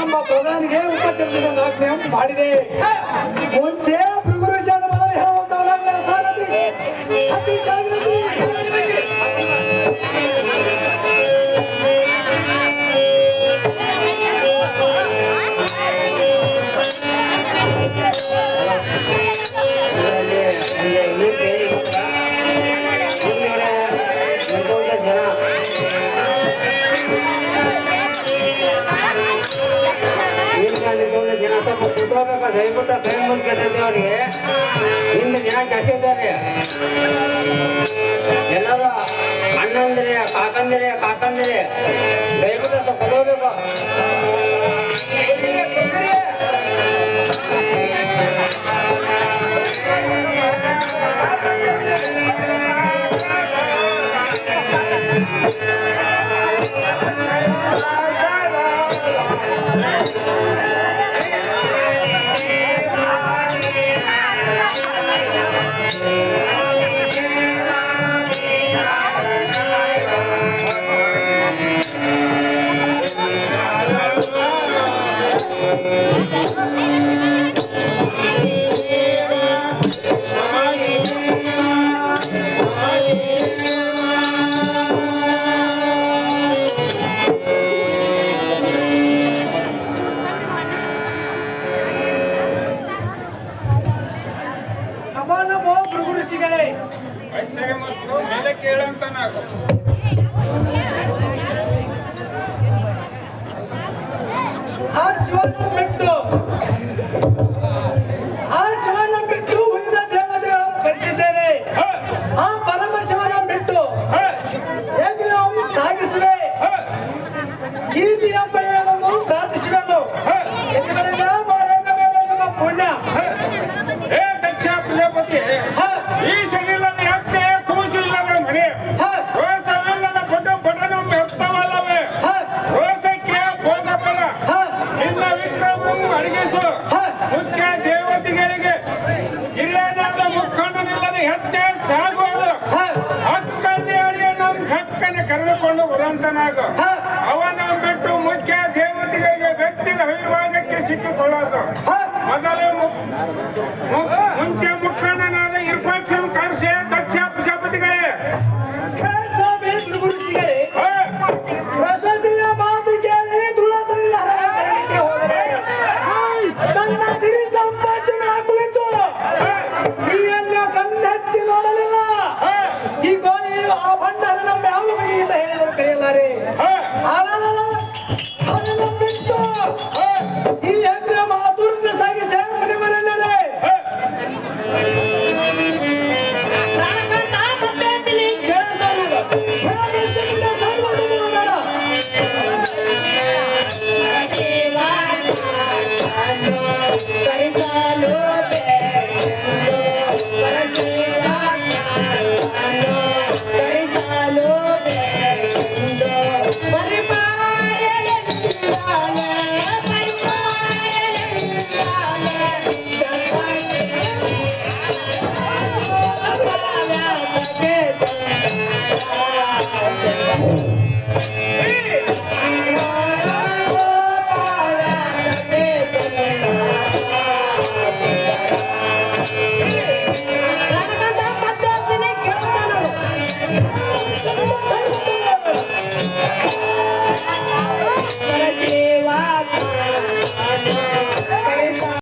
ನಮ್ಮ ಪ್ರಧಾನಿಗೆ ಉಪಚರಿಸಿದ ಆಜ್ಞೆ ಮಾಡಿದೆ. ಮುಂಚೆ ಭೃಗುರುಷನ ಮೊದಲು ಹೇಳುವಂತಹ ಸಾರಥಿ ಅತಿ ಜಾಗೃತಿ. ದಯವಿಟ್ಟು ಕೈ ಮುಗಿದೇವ್ರಿಗೆ ಹಿಂದೆ ಜನ ಜಾಸ್ತಿ ಇದ್ದಾರೆ. ಎಲ್ಲರೂ ಅಣ್ಣಂದಿರಿ ಕಾಕಂದಿರಿ ದಯವಿಟ್ಟು ಸ್ವಲ್ಪ ಕೊಡಬೇಕು. ಕೇಳಂತ ಆ ಶಿವನ ಬಿಟ್ಟು ಉಳಿದ ದೇವತೆಗಳನ್ನು ಕರೆಸಿದ್ದೇನೆ. ಆ ಪರಮಶಿವನ ಬಿಟ್ಟು ಯಜ್ಞವನ್ನು ಸಾಗಿಸುವೆ, ಗೀತೆಯ ಪಡೆಯಲು ಪ್ರಾರ್ಥಿಸುವೆನು. ಇದರಿಂದ ಮಾರಣ್ಣ ಮೇಲೆ ನಿಮ್ಮ ಪುಣ್ಯ. ಹೇ ದಕ್ಷ ಪ್ರಜಾಪತಿ, ಈ ಶರೀರದ ಯಜ್ಞೆ ಕೂಸು ಇಲ್ಲದ ಮನೆ, ರೋಸವಿಲ್ಲದ ಪಟನು ವ್ಯಕ್ತವಲ್ಲವೇ? ರೋಸಕ್ಕೆ ಭೋಗಫಲ, ನಿನ್ನ ವಿಕ್ರಮವನ್ನು ಅಡಗಿಸು. ಮುಖ್ಯ ದೇವತೆಗಳಿಗೆ ಹಿರಿಯನಾದ ಮುಖಂಡನಿಲ್ಲದ ಹೆಜ್ಜೆ ಸಾಗುವುದು. ಹಕ್ಕನ್ನೇಳಿಗೆ ನಮ್ಮ ಹಕ್ಕನ್ನು ಕರೆದುಕೊಂಡು ಬರುವಂತನಾಗು. ಅವನ ಬಿಟ್ಟು ಮುಖ್ಯ ದೇವತೆಗಳಿಗೆ ವ್ಯಕ್ತಿದ ಅವಿರ್ವಾದಕ್ಕೆ ಸಿಕ್ಕಿಕೊಳ್ಳೋದು. ಮೊದಲೇ ಮುಖ್ಯ